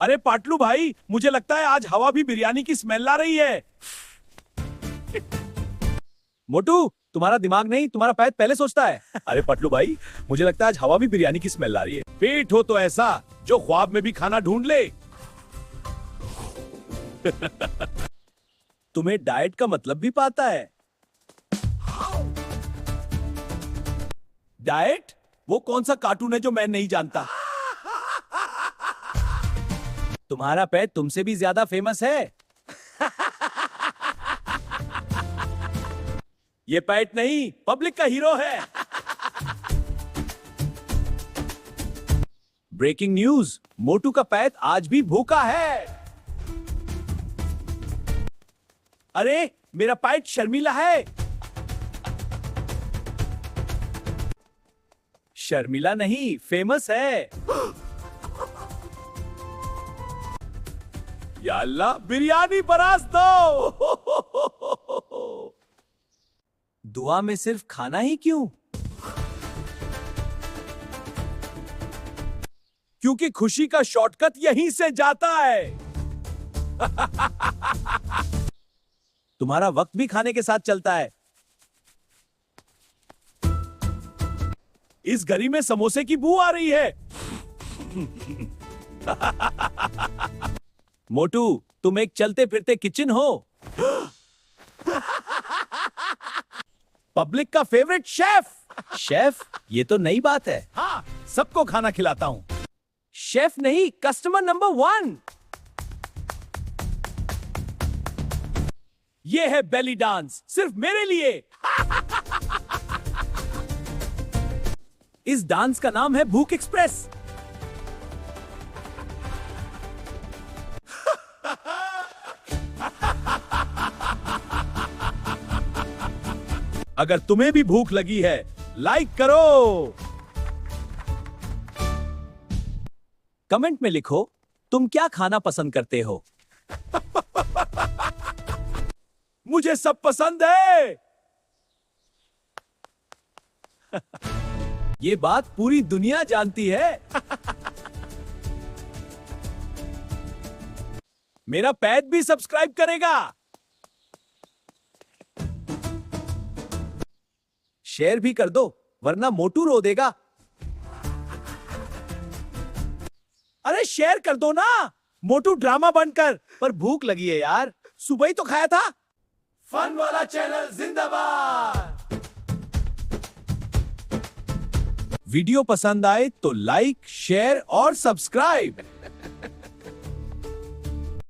अरे पाटलू भाई, मुझे लगता है आज हवा भी बिरयानी की स्मेल आ रही है। मोटू, तुम्हारा दिमाग नहीं, तुम्हारा पैर पहले सोचता है। अरे पटलू भाई, मुझे लगता है आज हवा भी बिरयानी की स्मेल आ रही है। पेट हो तो ऐसा जो ख्वाब में भी खाना ढूंढ ले। तुम्हें डाइट का मतलब भी पता है? डाइट? वो कौन सा कार्टून है जो मैं नहीं जानता? तुम्हारा पैर तुमसे भी ज्यादा फेमस है। ये पैट नहीं, पब्लिक का हीरो है। ब्रेकिंग न्यूज, मोटू का पैर आज भी भूखा है। अरे मेरा पैट शर्मिला है। शर्मिला नहीं, फेमस है। या अल्लाह, बिरयानी बरास दो। दुआ में सिर्फ खाना ही क्यों? क्योंकि खुशी का शॉर्टकट यहीं से जाता है। तुम्हारा वक्त भी खाने के साथ चलता है। इस घड़ी में समोसे की बू आ रही है। मोटू, तुम एक चलते फिरते किचन हो। पब्लिक का फेवरेट शेफ। शेफ? ये तो नई बात है। हाँ, सबको खाना खिलाता हूँ। शेफ नहीं, कस्टमर नंबर 1। ये है बेली डांस, सिर्फ मेरे लिए। इस डांस का नाम है भूख एक्सप्रेस। अगर तुम्हें भी भूख लगी है, लाइक करो। कमेंट में लिखो तुम क्या खाना पसंद करते हो। मुझे सब पसंद है। ये बात पूरी दुनिया जानती है। मेरा पैट भी सब्सक्राइब करेगा। शेयर भी कर दो, वरना मोटू रो देगा। अरे शेयर कर दो ना, मोटू ड्रामा बंद कर। पर भूख लगी है यार, सुबह ही तो खाया था। फन वाला चैनल जिंदाबाद। वीडियो पसंद आए तो लाइक, शेयर और सब्सक्राइब।